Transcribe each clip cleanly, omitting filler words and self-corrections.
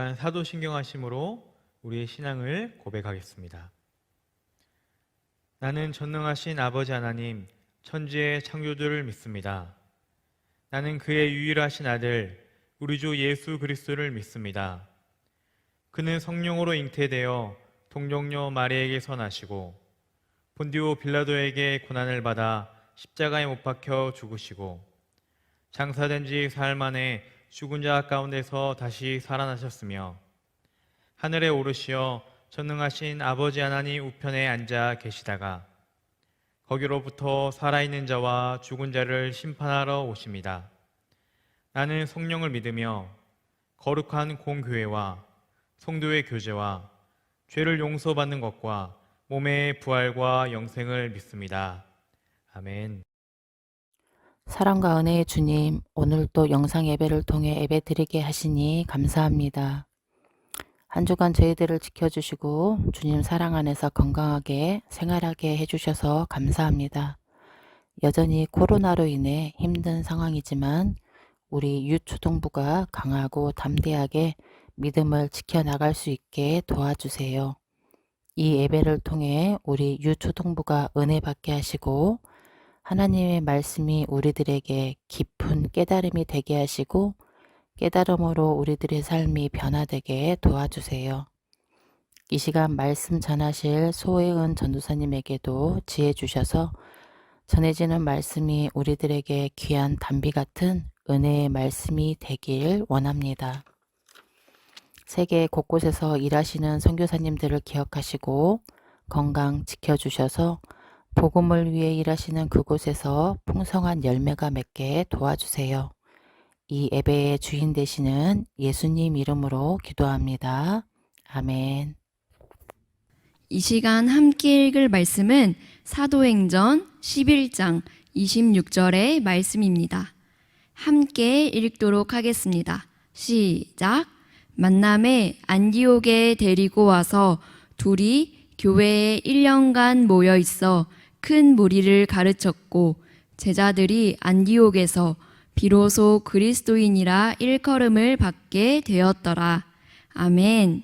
시간 사도신경하심으로 우리의 신앙을 고백하겠습니다. 나는 전능하신 아버지 하나님, 천지의 창조주를 믿습니다. 나는 그의 유일하신 아들, 우리 주 예수 그리스도를 믿습니다. 그는 성령으로 잉태되어 동정녀 마리에게서 나시고 본디오 빌라도에게 고난을 받아 십자가에 못 박혀 죽으시고 장사된 지 사흘 만에 죽은 자 가운데서 다시 살아나셨으며 하늘에 오르시어 전능하신 아버지 하나님 우편에 앉아 계시다가 거기로부터 살아있는 자와 죽은 자를 심판하러 오십니다. 나는 성령을 믿으며 거룩한 공교회와 성도의 교제와 죄를 용서받는 것과 몸의 부활과 영생을 믿습니다. 아멘. 사랑과 은혜의 주님, 오늘도 영상 예배를 통해 예배 드리게 하시니 감사합니다. 한 주간 저희들을 지켜주시고 주님 사랑 안에서 건강하게 생활하게 해주셔서 감사합니다. 여전히 코로나로 인해 힘든 상황이지만 우리 유초동부가 강하고 담대하게 믿음을 지켜나갈 수 있게 도와주세요. 이 예배를 통해 우리 유초동부가 은혜 받게 하시고 하나님의 말씀이 우리들에게 깊은 깨달음이 되게 하시고 깨달음으로 우리들의 삶이 변화되게 도와주세요. 이 시간 말씀 전하실 소혜은 전도사님에게도 지혜 주셔서 전해지는 말씀이 우리들에게 귀한 단비 같은 은혜의 말씀이 되길 원합니다. 세계 곳곳에서 일하시는 선교사님들을 기억하시고 건강 지켜주셔서 복음을 위해 일하시는 그곳에서 풍성한 열매가 맺게 도와주세요. 이 예배의 주인 되시는 예수님 이름으로 기도합니다. 아멘. 이 시간 함께 읽을 말씀은 사도행전 11장 26절의 말씀입니다. 함께 읽도록 하겠습니다. 시작. 만남에 안디옥에 데리고 와서 둘이 교회에 1년간 모여 있어 큰 무리를 가르쳤고 제자들이 안디옥에서 비로소 그리스도인이라 일컬음을 받게 되었더라. 아멘.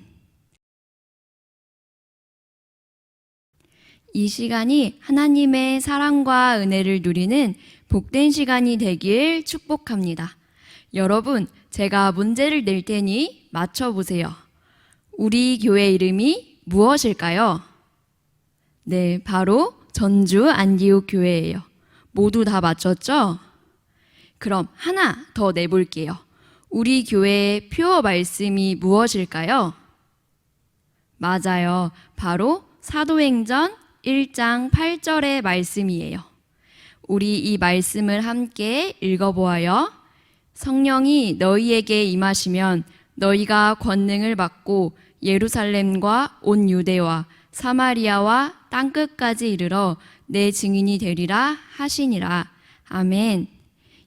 이 시간이 하나님의 사랑과 은혜를 누리는 복된 시간이 되길 축복합니다. 여러분, 제가 문제를 낼 테니 맞춰보세요. 우리 교회 이름이 무엇일까요? 네, 바로 전주 안디옥 교회예요. 모두 다 맞췄죠? 그럼 하나 더 내볼게요. 우리 교회의 표어 말씀이 무엇일까요? 맞아요. 바로 사도행전 1장 8절의 말씀이에요. 우리 이 말씀을 함께 읽어보아요. 성령이 너희에게 임하시면 너희가 권능을 받고 예루살렘과 온 유대와 사마리아와 땅끝까지 이르러 내 증인이 되리라 하시니라. 아멘.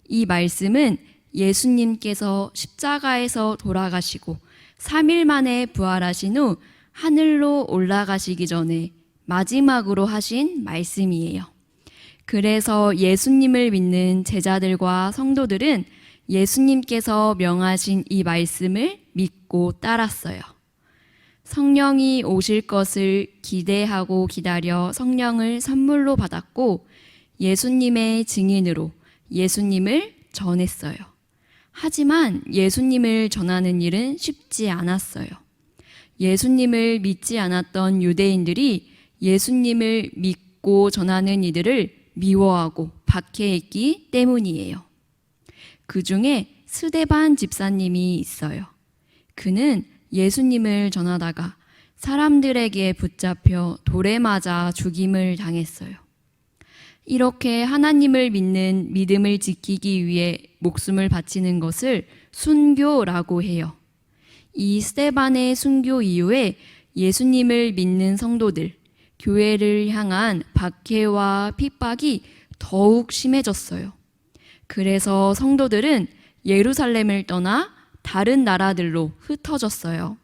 이 말씀은 예수님께서 십자가에서 돌아가시고 3일 만에 부활하신 후 하늘로 올라가시기 전에 마지막으로 하신 말씀이에요. 그래서 예수님을 믿는 제자들과 성도들은 예수님께서 명하신 이 말씀을 믿고 따랐어요. 성령이 오실 것을 기대하고 기다려 성령을 선물로 받았고 예수님의 증인으로 예수님을 전했어요. 하지만 예수님을 전하는 일은 쉽지 않았어요. 예수님을 믿지 않았던 유대인들이 예수님을 믿고 전하는 이들을 미워하고 박해했기 때문이에요. 그 중에 스데반 집사님이 있어요. 그는 예수님을 전하다가 사람들에게 붙잡혀 돌에 맞아 죽임을 당했어요. 이렇게 하나님을 믿는 믿음을 지키기 위해 목숨을 바치는 것을 순교라고 해요. 이 스데반의 순교 이후에 예수님을 믿는 성도들, 교회를 향한 박해와 핍박이 더욱 심해졌어요. 그래서 성도들은 예루살렘을 떠나 다른 나라들로 흩어졌어요.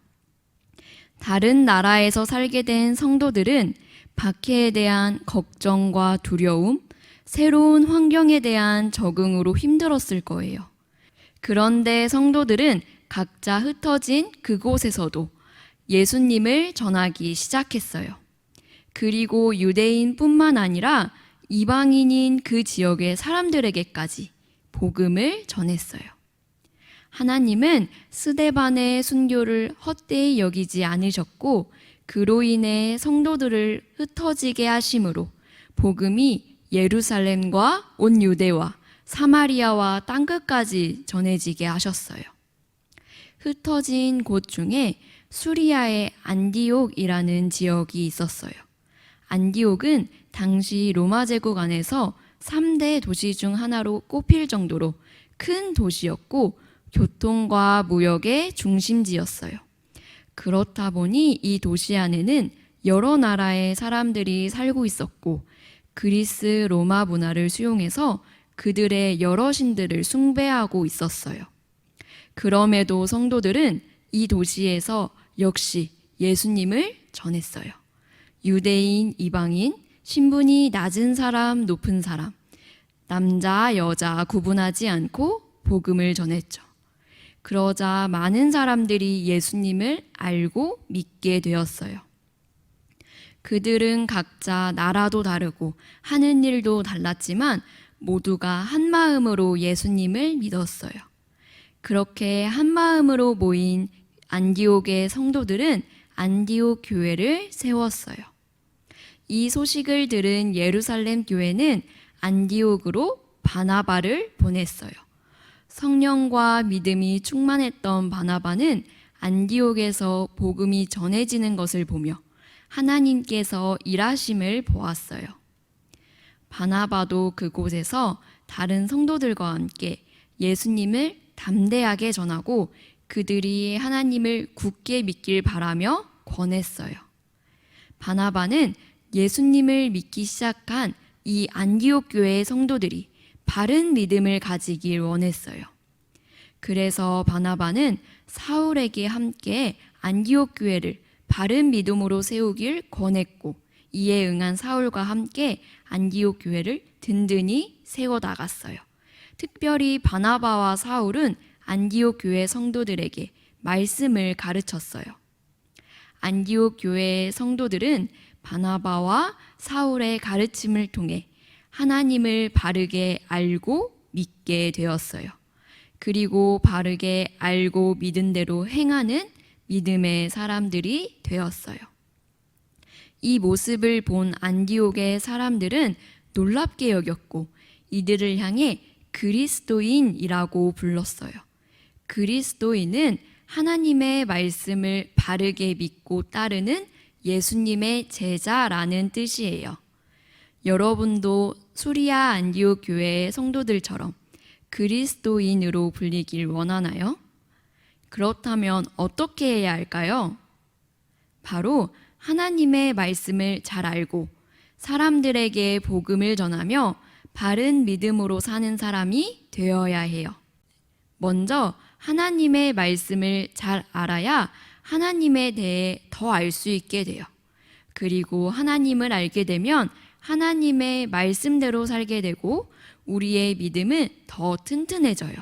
다른 나라에서 살게 된 성도들은 박해에 대한 걱정과 두려움, 새로운 환경에 대한 적응으로 힘들었을 거예요. 그런데 성도들은 각자 흩어진 그곳에서도 예수님을 전하기 시작했어요. 그리고 유대인뿐만 아니라 이방인인 그 지역의 사람들에게까지 복음을 전했어요. 하나님은 스데반의 순교를 헛되이 여기지 않으셨고 그로 인해 성도들을 흩어지게 하심으로 복음이 예루살렘과 온 유대와 사마리아와 땅끝까지 전해지게 하셨어요. 흩어진 곳 중에 수리아의 안디옥이라는 지역이 있었어요. 안디옥은 당시 로마 제국 안에서 3대 도시 중 하나로 꼽힐 정도로 큰 도시였고 교통과 무역의 중심지였어요. 그렇다 보니 이 도시 안에는 여러 나라의 사람들이 살고 있었고 그리스 로마 문화를 수용해서 그들의 여러 신들을 숭배하고 있었어요. 그럼에도 성도들은 이 도시에서 역시 예수님을 전했어요. 유대인, 이방인, 신분이 낮은 사람, 높은 사람, 남자, 여자 구분하지 않고 복음을 전했죠. 그러자 많은 사람들이 예수님을 알고 믿게 되었어요. 그들은 각자 나라도 다르고 하는 일도 달랐지만 모두가 한 마음으로 예수님을 믿었어요. 그렇게 한 마음으로 모인 안디옥의 성도들은 안디옥 교회를 세웠어요. 이 소식을 들은 예루살렘 교회는 안디옥으로 바나바를 보냈어요. 성령과 믿음이 충만했던 바나바는 안디옥에서 복음이 전해지는 것을 보며 하나님께서 일하심을 보았어요. 바나바도 그곳에서 다른 성도들과 함께 예수님을 담대하게 전하고 그들이 하나님을 굳게 믿길 바라며 권했어요. 바나바는 예수님을 믿기 시작한 이 안디옥 교회의 성도들이 바른 믿음을 가지길 원했어요. 그래서 바나바는 사울에게 함께 안디옥 교회를 바른 믿음으로 세우길 권했고 이에 응한 사울과 함께 안디옥 교회를 든든히 세워 나갔어요. 특별히 바나바와 사울은 안디옥 교회 성도들에게 말씀을 가르쳤어요. 안디옥 교회의 성도들은 바나바와 사울의 가르침을 통해 하나님을 바르게 알고 믿게 되었어요. 그리고 바르게 알고 믿은 대로 행하는 믿음의 사람들이 되었어요. 이 모습을 본 안디옥의 사람들은 놀랍게 여겼고 이들을 향해 그리스도인이라고 불렀어요. 그리스도인은 하나님의 말씀을 바르게 믿고 따르는 예수님의 제자라는 뜻이에요. 여러분도 수리아 안디옥 교회의 성도들처럼 그리스도인으로 불리길 원하나요? 그렇다면 어떻게 해야 할까요? 바로 하나님의 말씀을 잘 알고 사람들에게 복음을 전하며 바른 믿음으로 사는 사람이 되어야 해요. 먼저 하나님의 말씀을 잘 알아야 하나님에 대해 더 알 수 있게 돼요. 그리고 하나님을 알게 되면 하나님의 말씀대로 살게 되고 우리의 믿음은 더 튼튼해져요.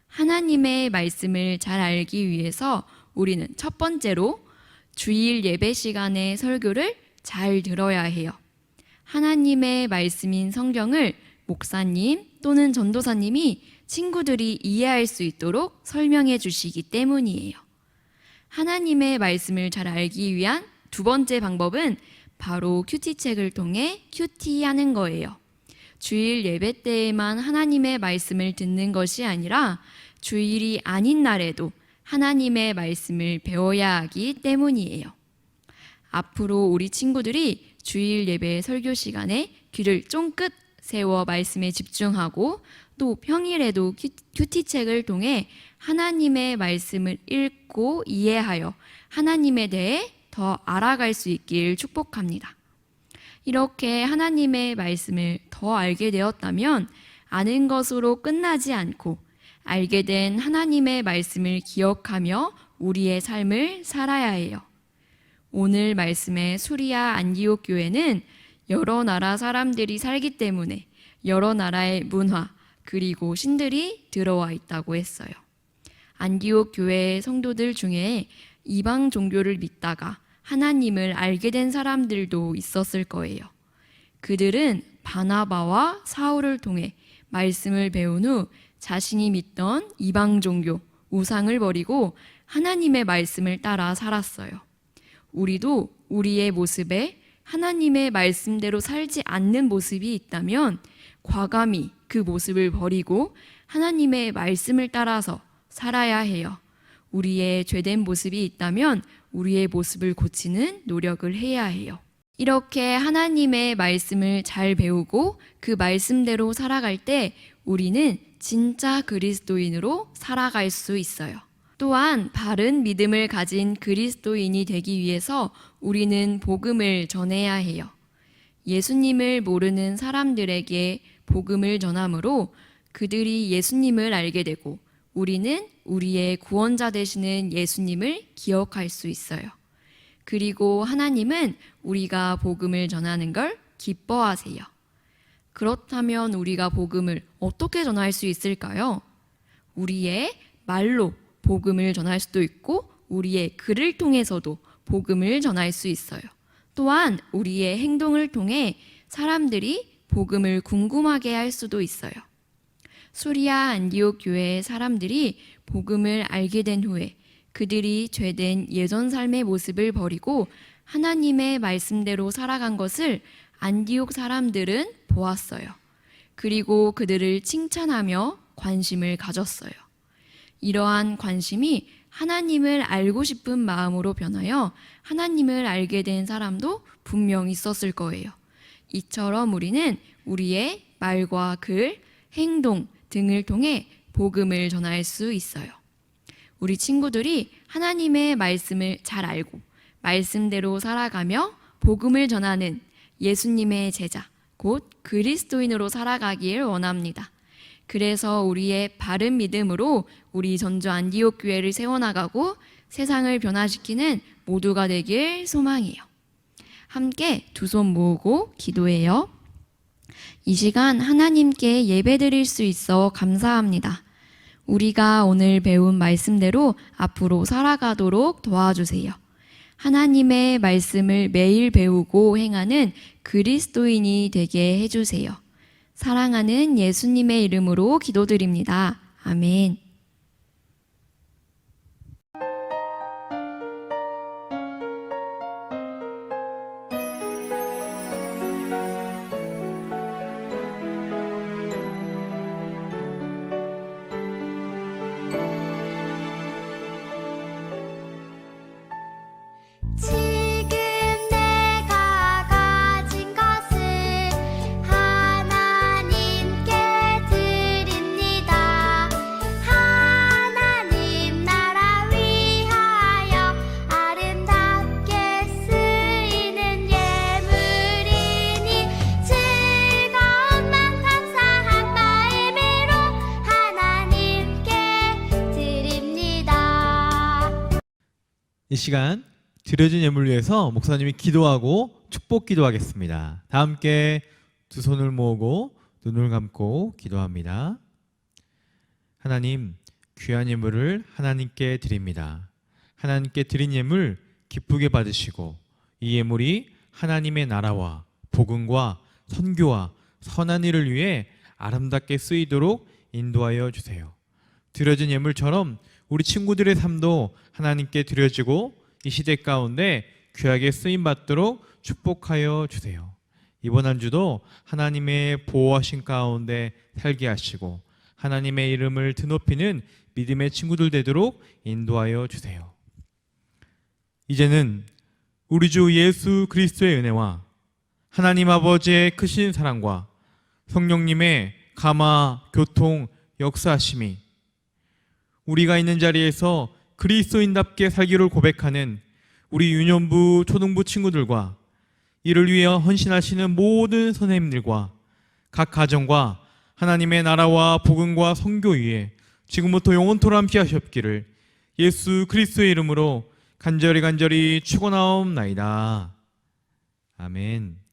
하나님의 말씀을 잘 알기 위해서 우리는 첫 번째로 주일 예배 시간에 설교를 잘 들어야 해요. 하나님의 말씀인 성경을 목사님 또는 전도사님이 친구들이 이해할 수 있도록 설명해 주시기 때문이에요. 하나님의 말씀을 잘 알기 위한 두 번째 방법은 바로 큐티책을 통해 큐티하는 거예요. 주일 예배 때에만 하나님의 말씀을 듣는 것이 아니라 주일이 아닌 날에도 하나님의 말씀을 배워야 하기 때문이에요. 앞으로 우리 친구들이 주일 예배 설교 시간에 귀를 쫑긋 세워 말씀에 집중하고 또 평일에도 큐티책을 통해 하나님의 말씀을 읽고 이해하여 하나님에 대해 더 알아갈 수 있길 축복합니다. 이렇게 하나님의 말씀을 더 알게 되었다면 아는 것으로 끝나지 않고 알게 된 하나님의 말씀을 기억하며 우리의 삶을 살아야 해요. 오늘 말씀의 수리아 안디옥 교회는 여러 나라 사람들이 살기 때문에 여러 나라의 문화 그리고 신들이 들어와 있다고 했어요. 안디옥 교회 성도들 중에 이방 종교를 믿다가 하나님을 알게 된 사람들도 있었을 거예요. 그들은 바나바와 사울을 통해 말씀을 배운 후 자신이 믿던 이방 종교, 우상을 버리고 하나님의 말씀을 따라 살았어요. 우리도 우리의 모습에 하나님의 말씀대로 살지 않는 모습이 있다면 과감히 그 모습을 버리고 하나님의 말씀을 따라서 살아야 해요. 우리의 죄된 모습이 있다면 우리의 모습을 고치는 노력을 해야 해요. 이렇게 하나님의 말씀을 잘 배우고 그 말씀대로 살아갈 때 우리는 진짜 그리스도인으로 살아갈 수 있어요. 또한 바른 믿음을 가진 그리스도인이 되기 위해서 우리는 복음을 전해야 해요. 예수님을 모르는 사람들에게 복음을 전함으로 그들이 예수님을 알게 되고 우리는 우리의 구원자 되시는 예수님을 기억할 수 있어요. 그리고 하나님은 우리가 복음을 전하는 걸 기뻐하세요. 그렇다면 우리가 복음을 어떻게 전할 수 있을까요? 우리의 말로 복음을 전할 수도 있고 우리의 글을 통해서도 복음을 전할 수 있어요. 또한 우리의 행동을 통해 사람들이 복음을 궁금하게 할 수도 있어요. 수리아 안디옥 교회의 사람들이 복음을 알게 된 후에 그들이 죄된 예전 삶의 모습을 버리고 하나님의 말씀대로 살아간 것을 안디옥 사람들은 보았어요. 그리고 그들을 칭찬하며 관심을 가졌어요. 이러한 관심이 하나님을 알고 싶은 마음으로 변하여 하나님을 알게 된 사람도 분명 있었을 거예요. 이처럼 우리는 우리의 말과 글, 행동 등을 통해 복음을 전할 수 있어요. 우리 친구들이 하나님의 말씀을 잘 알고 말씀대로 살아가며 복음을 전하는 예수님의 제자, 곧 그리스도인으로 살아가길 원합니다. 그래서 우리의 바른 믿음으로 우리 전주 안디옥 교회를 세워나가고 세상을 변화시키는 모두가 되길 소망해요. 함께 두 손 모으고 기도해요. 이 시간 하나님께 예배드릴 수 있어 감사합니다. 우리가 오늘 배운 말씀대로 앞으로 살아가도록 도와주세요. 하나님의 말씀을 매일 배우고 행하는 그리스도인이 되게 해주세요. 사랑하는 예수님의 이름으로 기도드립니다. 아멘. 지금 내가 가진 것을 하나님께 드립니다. 하나님 나라 위하여 아름답게 쓰이는 예물이니 즐거운 맘 감사한 마음으로 하나님께 드립니다. 이 시간 드려진 예물을 위해서 목사님이 기도하고 축복 기도하겠습니다. 다 함께 두 손을 모으고 눈을 감고 기도합니다. 하나님, 귀한 예물을 하나님께 드립니다. 하나님께 드린 예물 기쁘게 받으시고 이 예물이 하나님의 나라와 복음과 선교와 선한 일을 위해 아름답게 쓰이도록 인도하여 주세요. 드려진 예물처럼 우리 친구들의 삶도 하나님께 드려지고 이 시대 가운데 귀하게 쓰임받도록 축복하여 주세요. 이번 한 주도 하나님의 보호하신 가운데 살게 하시고 하나님의 이름을 드높이는 믿음의 친구들 되도록 인도하여 주세요. 이제는 우리 주 예수 그리스도의 은혜와 하나님 아버지의 크신 사랑과 성령님의 감화, 교통, 역사하심이 우리가 있는 자리에서 그리스도인답게 살기를 고백하는 우리 유년부, 초등부 친구들과 이를 위해 헌신하시는 모든 선생님들과 각 가정과 하나님의 나라와 복음과 선교 위에 지금부터 영원토록 함께 하시옵기를 예수 그리스도의 이름으로 간절히 축원하옵나이다. 아멘.